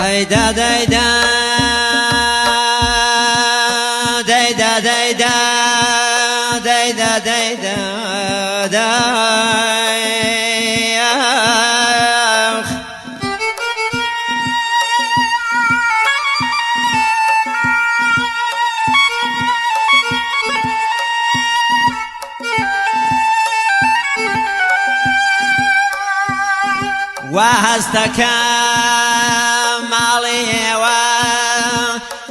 هيدا ديدا ديدا ديدا ديدا ديدا دايخ وهستك مالي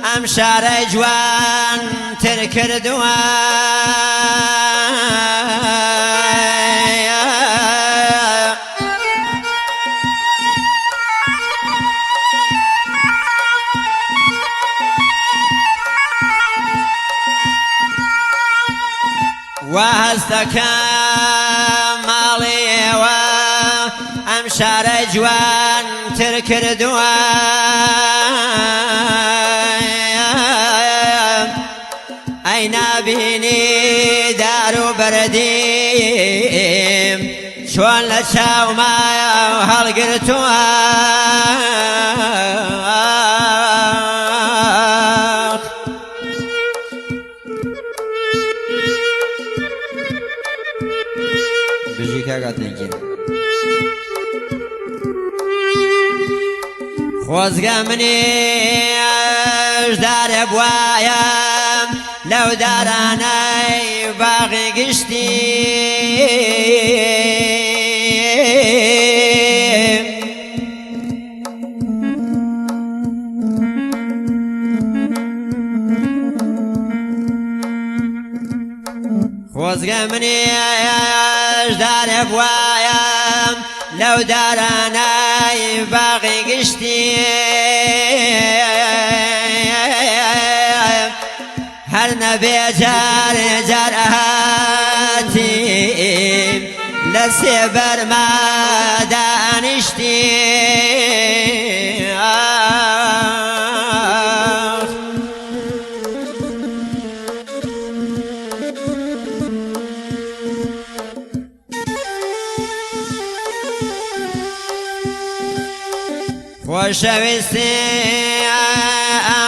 وامشار جوان تركر دوان وهستك مالي وامشار جوان تركر دوان اين بيني دار برديم شون لشاو ما هالقرتوها بيجي كاغا تنجي خوزقا مني اجدار بوايا لو داراني باغي قشتي خوزقا مني اجدار بوايا لو داراني باغي قشتي هر نبي جار جار هاتي لسبر ما دانشتي خوشويستي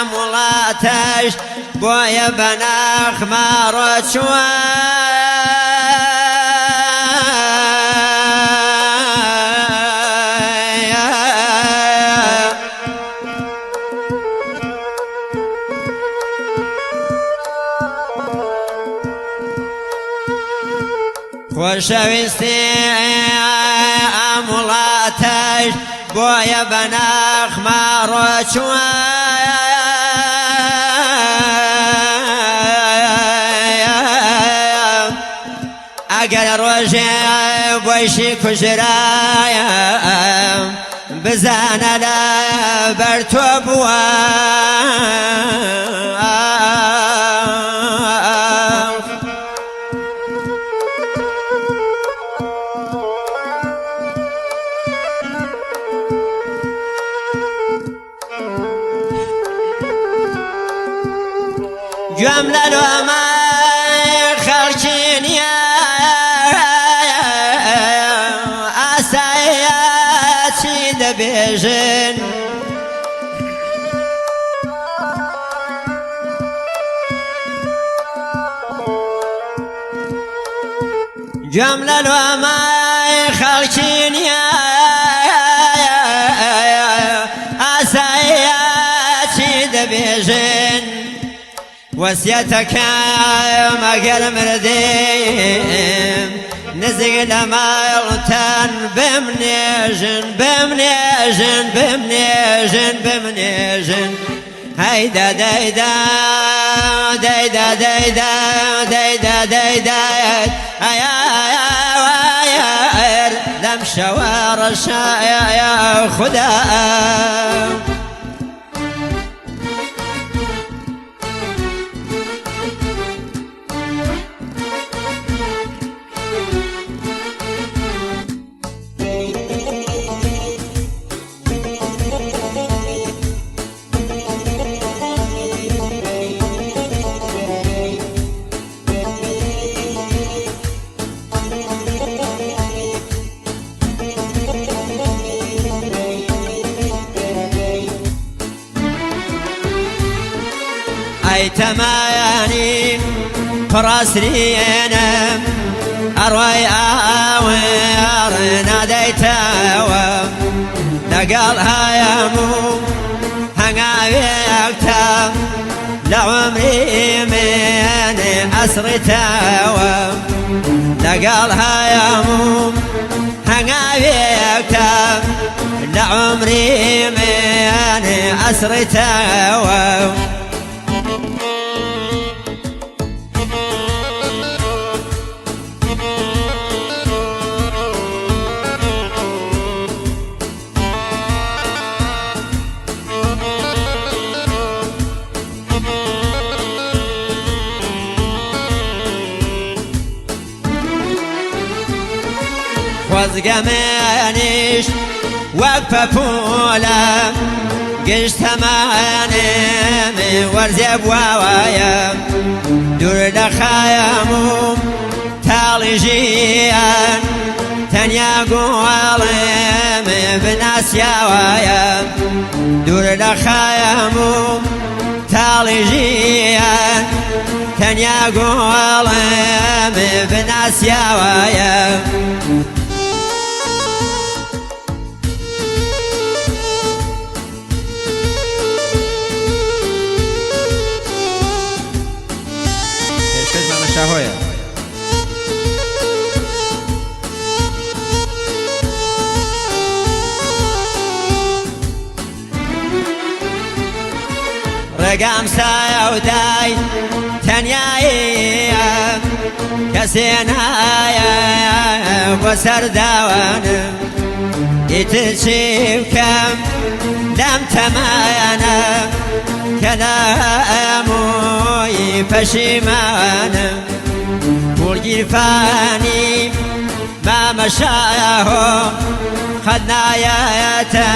امولاتش بويا بناخ مارو خوشويستي امولاتش بويا بناخ مارو اگر روژه بویشی کجرایا بزانه لبر تو جمله لما خلچین یا اسایاتی دبیجن جمله لما خلچین یا اسایاتی دبیجن وصيتك مقر مرديم نزق لمالتن بمنيجن بمنيجن بمنيجن بمنيجن هيدا ديدا ديدا ديدا ديدا ديدا يا دم شوار يا خدا ئەی تەمایانی پڕاسرێنم ئەڕوای ئاوێڕ نادەیتەوە لەگەڵ هەموو هەنگاوێکتە لە عومری من ئەسڕیتەوە لەگەڵ هەموو هەنگاوێکتە لە عومری من ئەسڕیتەوە خۆزگەمێنیش وەک پەپوولە گشتەمانێم وەرزێ بواوایە دوور لە خەیەم و تاڵی ژیان تەنیا گوڵێم بناسیاوایە دوور لە خەیەم و تاڵی ژیان تەنیا گوڵێم بناسیاوایە شاهۆیە ڕێگام سایە و دای تەنیاییە کەسێ نایە بۆ سەرداوانم ئیتر چی بکەم لەم تەمایانە کە لە هەمووی پەشیمانم پوڵگیرفانی مامەشایەهۆ قەت نایەتە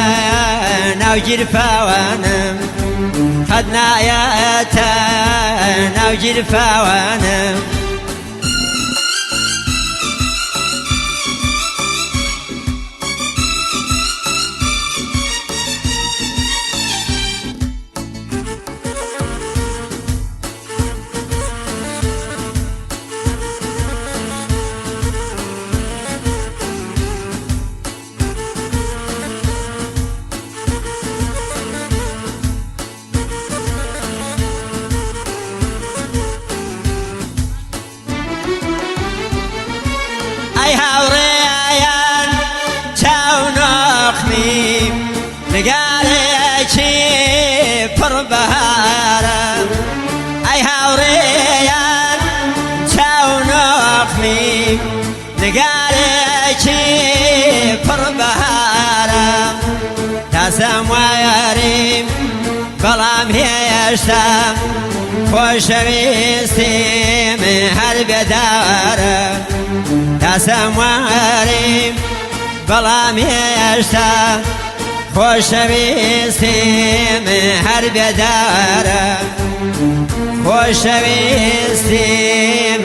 ناو گیرفاوانم قەت نایەتە ناو گیرفاوانم ئەی هاوڕێیان چاو نۆخمی نگارێکی پڕ بەهارە ئەی هاوڕێیان چاو نۆخمی نگارێکی پڕ بەهارە تاسەم وایەریم بەڵام هێشتا خۆشەویستیم هەر بێدارە تاسەم واریم بەڵام هێشتا خۆشەویستیم هەر بێدارە خۆشەویستیم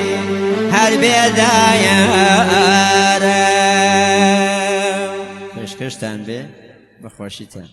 هەر بێدایارە پێشکەشتان بێ بەخۆشیتان